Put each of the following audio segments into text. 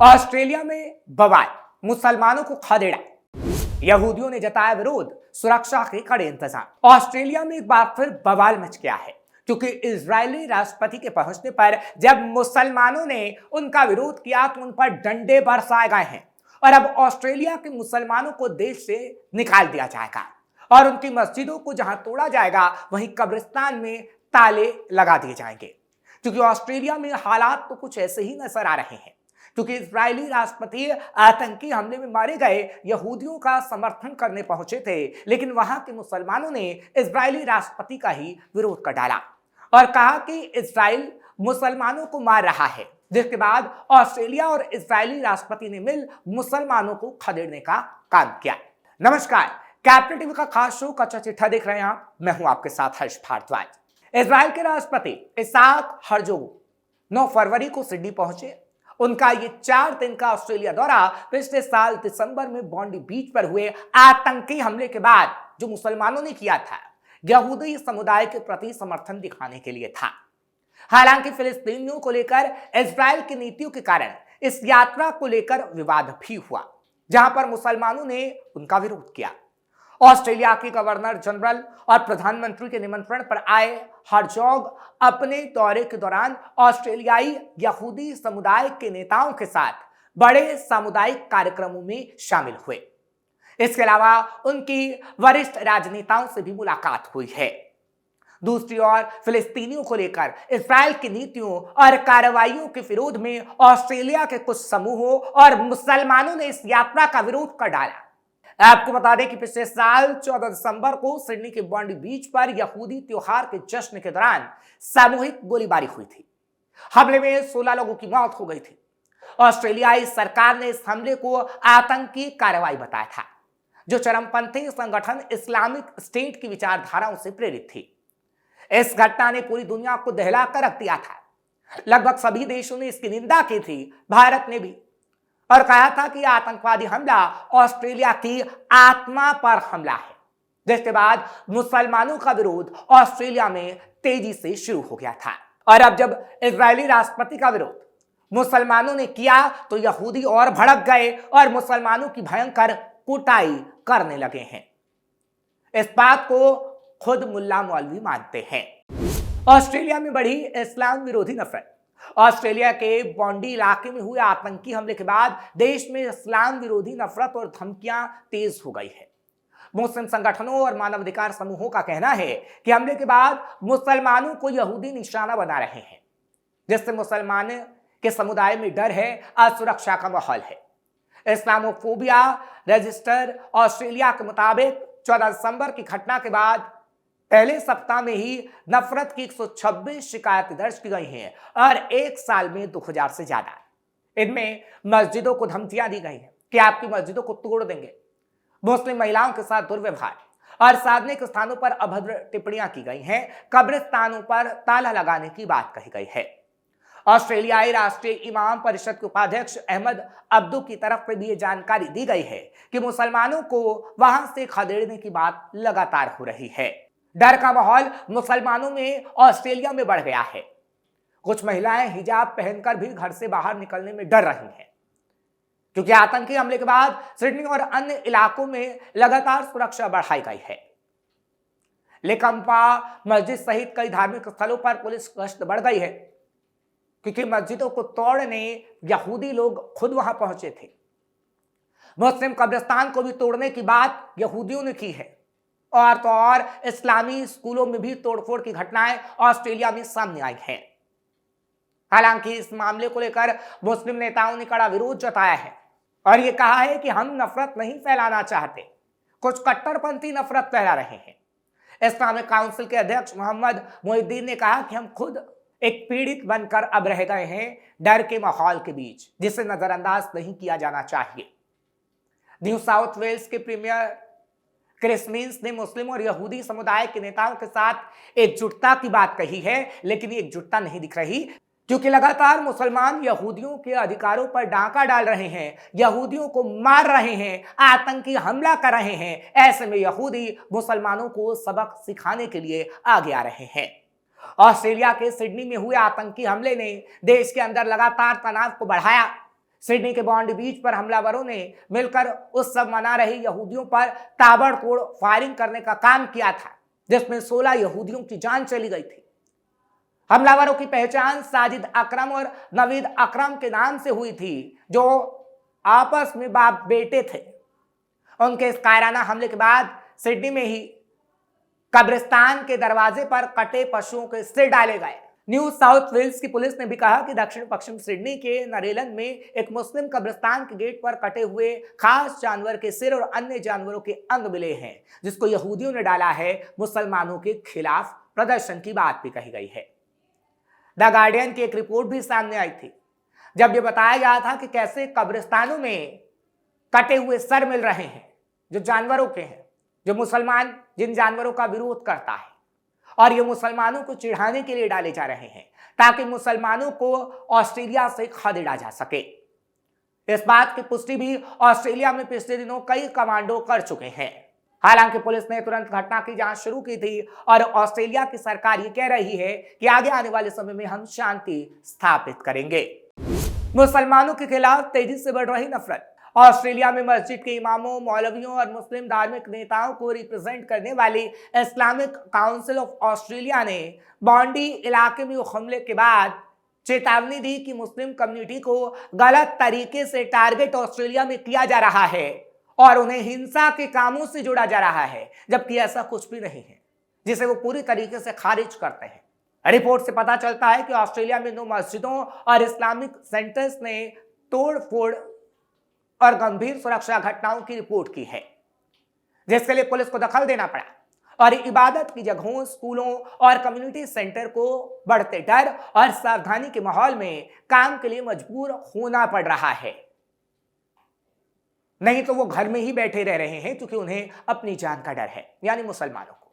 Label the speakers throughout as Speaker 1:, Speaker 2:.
Speaker 1: Australia में बवाल, मुसलमानों को खदेड़ा, यहूदियों ने जताया विरोध, सुरक्षा के कड़े इंतजाम। ऑस्ट्रेलिया में एक बार फिर बवाल मच गया है क्योंकि इजरायली राष्ट्रपति के पहुंचने पर जब मुसलमानों ने उनका विरोध किया तो उन पर डंडे बरसाए गए हैं और अब ऑस्ट्रेलिया के मुसलमानों को देश से निकाल दिया जाएगा और उनकी मस्जिदों को जहां तोड़ा जाएगा वहीं कब्रिस्तान में ताले लगा दिए जाएंगे। क्योंकि ऑस्ट्रेलिया में हालात तो कुछ ऐसे ही नजर आ रहे हैं क्योंकि इजरायली राष्ट्रपति आतंकी हमले में मारे गए यहूदियों का समर्थन करने पहुंचे थे, लेकिन वहां के मुसलमानों ने इजरायली राष्ट्रपति का ही विरोध कर डाला और कहा कि इजराइल मुसलमानों को मार रहा है, जिसके बाद ऑस्ट्रेलिया और इजरायली राष्ट्रपति ने मिल मुसलमानों को खदेड़ने का काम किया। नमस्कार, कैपिटल टीवी का खास शो कच्चा चिट्ठा देख रहे हैं आप। मैं हूं आपके साथ हर्ष भारद्वाज। इजराइल के राष्ट्रपति इसाक हर्जोग 9 फरवरी को सिडनी पहुंचे। उनका ये 4 दिन का ऑस्ट्रेलिया दौरा पिछले साल दिसंबर में बॉन्डी बीच पर हुए आतंकी हमले के बाद जो मुसलमानों ने किया था, यहूदी समुदाय के प्रति समर्थन दिखाने के लिए था। हालांकि फिलिस्तीनियों को लेकर इजराइल की नीतियों के कारण इस यात्रा को लेकर विवाद भी हुआ, जहां पर मुसलमानों ने उनका विरोध किया। ऑस्ट्रेलिया के गवर्नर जनरल और प्रधानमंत्री के निमंत्रण पर आए हर्जोग अपने दौरे के दौरान ऑस्ट्रेलियाई यहूदी समुदाय के नेताओं के साथ बड़े सामुदायिक कार्यक्रमों में शामिल हुए। इसके अलावा उनकी वरिष्ठ राजनेताओं से भी मुलाकात हुई है। दूसरी ओर फिलिस्तीनियों को लेकर इजराइल की नीतियों और कार्रवाइयों के विरोध में ऑस्ट्रेलिया के कुछ समूहों और मुसलमानों ने इस यात्रा का विरोध कर डाला। आपको बता दें कि पिछले साल 14 दिसंबर को सिडनी के बॉन्डी बीच पर यहूदी त्योहार के जश्न के दौरान सामूहिक गोलीबारी हुई थी। हमले में 16 लोगों की मौत हो गई थी। ऑस्ट्रेलियाई सरकार ने इस हमले को आतंकी कार्रवाई बताया था, जो चरमपंथी संगठन इस्लामिक स्टेट की विचारधाराओं से प्रेरित थी। इस घटना ने पूरी दुनिया को दहलाकर रख दिया था। लगभग सभी देशों ने इसकी निंदा की थी, भारत ने भी, और कहा था कि आतंकवादी हमला ऑस्ट्रेलिया की आत्मा पर हमला है। जिसके बाद मुसलमानों का विरोध ऑस्ट्रेलिया में तेजी से शुरू हो गया था और अब जब इजरायली राष्ट्रपति का विरोध मुसलमानों ने किया तो यहूदी और भड़क गए और मुसलमानों की भयंकर कुटाई करने लगे हैं। इस बात को खुद मुल्ला मौलवी मानते हैं। ऑस्ट्रेलिया में बढ़ी इस्लाम विरोधी नफरत। ऑस्ट्रेलिया के बॉन्डी इलाके में हुए आतंकी हमले के बाद देश में इस्लाम विरोधी नफरत और धमकियां तेज हो गई है। मुस्लिम संगठनों और मानवाधिकार समूहों का कहना है कि हमले के बाद मुसलमानों को यहूदी निशाना बना रहे हैं, जिससे मुसलमान के समुदाय में डर है, असुरक्षा का माहौल है। इस्लामोफोबिया रजिस्टर ऑस्ट्रेलिया के मुताबिक 14 दिसंबर की घटना के बाद पहले सप्ताह में ही नफरत की 126 शिकायतें दर्ज की गई हैं और एक साल में 2000 से ज्यादा। इनमें मस्जिदों को धमकियां दी गई हैं कि आपकी मस्जिदों को तोड़ देंगे, मुस्लिम महिलाओं के साथ दुर्व्यवहार और सार्वजनिक स्थानों पर अभद्र टिप्पणियां की गई हैं, कब्रिस्तानों पर ताला लगाने की बात कही गई है। ऑस्ट्रेलियाई राष्ट्रीय इमाम परिषद के उपाध्यक्ष अहमद अब्दू की तरफ से भी ये जानकारी दी गई है कि मुसलमानों को वहां से खदेड़ने की बात लगातार हो रही है। डर का माहौल मुसलमानों में ऑस्ट्रेलिया में बढ़ गया है। कुछ महिलाएं हिजाब पहनकर भी घर से बाहर निकलने में डर रही हैं क्योंकि आतंकी हमले के बाद सिडनी और अन्य इलाकों में लगातार सुरक्षा बढ़ाई गई है। लेकम्पा मस्जिद सहित कई धार्मिक स्थलों पर पुलिस गश्त बढ़ गई है क्योंकि मस्जिदों को तोड़ने यहूदी लोग खुद वहां पहुंचे थे। मुस्लिम कब्रिस्तान को भी तोड़ने की बात यहूदियों ने की है और तो और इस्लामी स्कूलों में भी तोड़फोड़ की घटनाएं ऑस्ट्रेलिया में सामने आई हैं। हालांकि इस मामले को लेकर मुस्लिम नेताओं ने कड़ा विरोध जताया है और यह कहा है कि हम नफरत नहीं फैलाना चाहते, कुछ कट्टरपंथी नफरत फैला रहे हैं। इस्लामिक काउंसिल के अध्यक्ष मोहम्मद मोहिद्दीन ने कहा कि हम खुद एक पीड़ित बनकर अब रह गए हैं डर के माहौल के बीच, जिसे नजरअंदाज नहीं किया जाना चाहिए। न्यू साउथ वेल्स के प्रीमियर क्रिस मिन्स ने मुस्लिम और यहूदी समुदाय के नेताओं के साथ एकजुटता की बात कही है, लेकिन ये एकजुटता नहीं दिख रही क्योंकि लगातार मुसलमान यहूदियों के अधिकारों पर डाका डाल रहे हैं, यहूदियों को मार रहे हैं, आतंकी हमला कर रहे हैं। ऐसे में यहूदी मुसलमानों को सबक सिखाने के लिए आगे आ रहे हैं। ऑस्ट्रेलिया के सिडनी में हुए आतंकी हमले ने देश के अंदर लगातार तनाव को बढ़ाया सिडनी के बॉन्डी बीच पर हमलावरों ने मिलकर उस सब मना रहे यहूदियों पर ताबड़तोड़ फायरिंग करने का काम किया था, जिसमें 16 यहूदियों की जान चली गई थी। हमलावरों की पहचान साजिद अकरम और नवीद अकरम के नाम से हुई थी, जो आपस में बाप बेटे थे। उनके इस कायराना हमले के बाद सिडनी में ही कब्रिस्तान के दरवाजे पर कटे पशुओं के सिर डाले गए। न्यू साउथ वेल्स की पुलिस ने भी कहा कि दक्षिण पश्चिम सिडनी के नरेलन में एक मुस्लिम कब्रिस्तान के गेट पर कटे हुए खास जानवर के सिर और अन्य जानवरों के अंग मिले हैं, जिसको यहूदियों ने डाला है। मुसलमानों के खिलाफ प्रदर्शन की बात भी कही गई है। द गार्डियन की एक रिपोर्ट भी सामने आई थी, जब यह बताया गया था कि कैसे कब्रिस्तानों में कटे हुए सर मिल रहे हैं जो जानवरों के हैं, जो मुसलमान जिन जानवरों का विरोध करता है, और ये मुसलमानों को चिढ़ाने के लिए डाले जा रहे हैं ताकि मुसलमानों को ऑस्ट्रेलिया से खदेड़ा जा सके। इस बात की पुष्टि भी ऑस्ट्रेलिया में पिछले दिनों कई कमांडो कर चुके हैं। हालांकि पुलिस ने तुरंत घटना की जांच शुरू की थी और ऑस्ट्रेलिया की सरकार ये कह रही है कि आगे आने वाले समय में हम शांति स्थापित करेंगे। मुसलमानों के खिलाफ तेजी से बढ़ रही नफरत। ऑस्ट्रेलिया में मस्जिद के इमामों, मौलवियों और मुस्लिम धार्मिक नेताओं को रिप्रेजेंट करने वाली इस्लामिक काउंसिल ऑफ ऑस्ट्रेलिया ने बॉन्डी इलाके में हमले के बाद चेतावनी दी कि मुस्लिम कम्युनिटी को गलत तरीके से टारगेट ऑस्ट्रेलिया में किया जा रहा है और उन्हें हिंसा के कामों से जोड़ा जा रहा है, जबकि ऐसा कुछ भी नहीं है, जिसे वो पूरी तरीके से खारिज करते हैं। रिपोर्ट से पता चलता है कि ऑस्ट्रेलिया में 9 मस्जिदों और इस्लामिक सेंटर्स ने तोड़-फोड़ और गंभीर सुरक्षा घटनाओं की रिपोर्ट की है, जिसके लिए पुलिस को दखल देना पड़ा और इबादत की जगहों, स्कूलों और कम्युनिटी सेंटर को बढ़ते डर और सावधानी के माहौल में काम के लिए मजबूर होना पड़ रहा है। नहीं तो वो घर में ही बैठे रह रहे हैं क्योंकि उन्हें अपनी जान का डर है, यानी मुसलमानों को।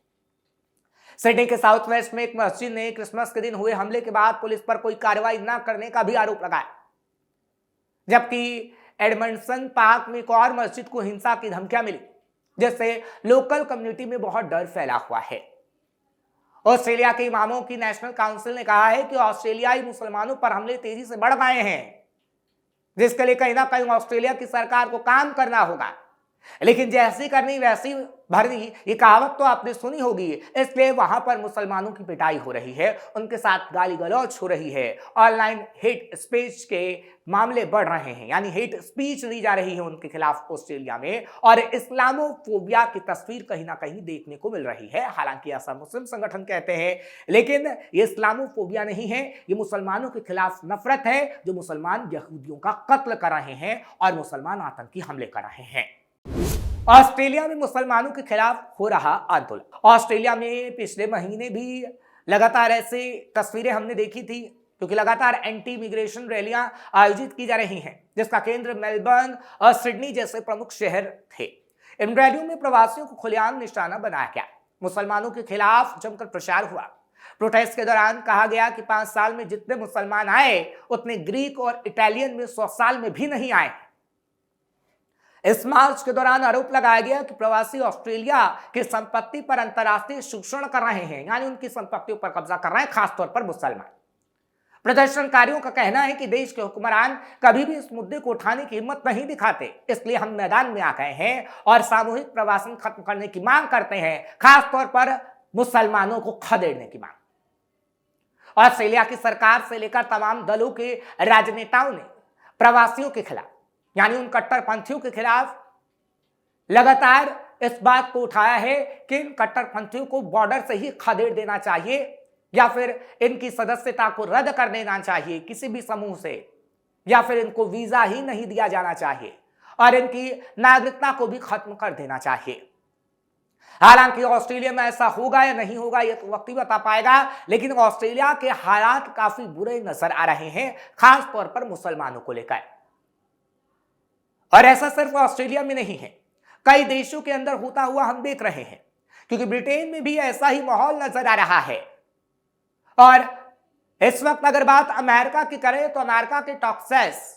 Speaker 1: सिडनी के साउथ वेस्ट में एक मस्जिद ने क्रिसमस के दिन हुए हमले के बाद पुलिस पर कोई कार्रवाई न करने का भी आरोप लगाया, जबकि एडमंडसन पार्क में एक और मस्जिद को हिंसा की धमकियां मिली, जिससे लोकल कम्युनिटी में बहुत डर फैला हुआ है। ऑस्ट्रेलिया के इमामों की नेशनल काउंसिल ने कहा है कि ऑस्ट्रेलियाई मुसलमानों पर हमले तेजी से बढ़ गए हैं, जिसके लिए कहीं ना कहीं ऑस्ट्रेलिया की सरकार को काम करना होगा। लेकिन जैसी करनी वैसी भरनी, ये कहावत तो आपने सुनी होगी। इसलिए वहां पर मुसलमानों की पिटाई हो रही है, उनके साथ गाली गलौज हो रही है, ऑनलाइन हेट स्पीच के मामले बढ़ रहे हैं, यानी हेट स्पीच दी जा रही है उनके खिलाफ ऑस्ट्रेलिया में, और इस्लामोफोबिया की तस्वीर कहीं ना कहीं देखने को मिल रही है। हालांकि ऐसा मुस्लिम संगठन कहते हैं, लेकिन ये इस्लामोफोबिया नहीं है, ये मुसलमानों के खिलाफ नफरत है, जो मुसलमान यहूदियों का कत्ल कर रहे हैं और मुसलमान आतंकी हमले कर रहे हैं। ऑस्ट्रेलिया में मुसलमानों के खिलाफ हो रहा आंदोलन। ऑस्ट्रेलिया में पिछले महीने भी लगातार ऐसी तस्वीरें हमने देखी थी, क्योंकि लगातार एंटी इमिग्रेशन रैलियां आयोजित की जा रही हैं, जिसका केंद्र मेलबर्न और सिडनी जैसे प्रमुख शहर थे। इन रैलियों में प्रवासियों को खुलेआम निशाना बनाया गया। मुसलमानों के खिलाफ जमकर प्रचार हुआ। प्रोटेस्ट के दौरान कहा गया कि 5 साल में जितने मुसलमान आए, उतने ग्रीक और इटालियन में 100 साल में भी नहीं आए। इस मार्च के दौरान आरोप लगाया गया कि प्रवासी ऑस्ट्रेलिया की संपत्ति पर अंतर्राष्ट्रीय शोषण कर रहे हैं, यानी उनकी संपत्तियों पर कब्जा कर रहे हैं, खासतौर पर मुसलमान। प्रदर्शनकारियों का कहना है कि देश के हुक्मरान कभी भी इस मुद्दे को उठाने की हिम्मत नहीं दिखाते, इसलिए हम मैदान में आ गए हैं और सामूहिक प्रवासन खत्म करने की मांग करते हैं, खासतौर पर मुसलमानों को खदेड़ने की मांग। ऑस्ट्रेलिया की सरकार से लेकर तमाम दलों के राजनेताओं ने प्रवासियों के खिलाफ, यानी उन कट्टरपंथियों के खिलाफ लगातार इस बात को उठाया है कि इन कट्टरपंथियों को बॉर्डर से ही खदेड़ देना चाहिए या फिर इनकी सदस्यता को रद्द कर देना चाहिए किसी भी समूह से, या फिर इनको वीजा ही नहीं दिया जाना चाहिए और इनकी नागरिकता को भी खत्म कर देना चाहिए। हालांकि ऑस्ट्रेलिया में ऐसा होगा या नहीं होगा ये तो वक्त ही बता पाएगा, लेकिन ऑस्ट्रेलिया के हालात काफी बुरे नजर आ रहे हैं, खास तौर पर मुसलमानों को लेकर। और ऐसा सिर्फ ऑस्ट्रेलिया में नहीं है, कई देशों के अंदर होता हुआ हम देख रहे हैं, क्योंकि ब्रिटेन में भी ऐसा ही माहौल नजर आ रहा है। और इस वक्त अगर बात अमेरिका की करें तो अमेरिका के टेक्सास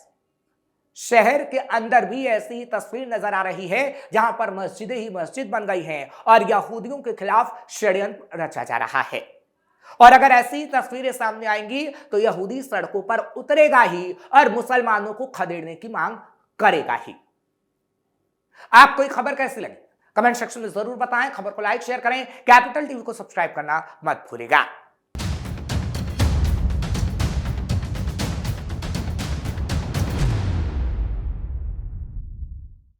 Speaker 1: शहर के अंदर भी ऐसी ही तस्वीर नजर आ रही है, जहां पर मस्जिदें ही मस्जिद बन गई हैं और यहूदियों के खिलाफ षड्यंत्र रचा जा रहा है। और अगर ऐसी तस्वीरें सामने आएंगी तो यहूदी सड़कों पर उतरेगा ही और मुसलमानों को खदेड़ने की मांग करेगा ही। आपको ये खबर कैसी लगी कमेंट सेक्शन में जरूर बताएं। खबर को लाइक शेयर करें, कैपिटल टीवी को सब्सक्राइब करना मत भूलिएगा।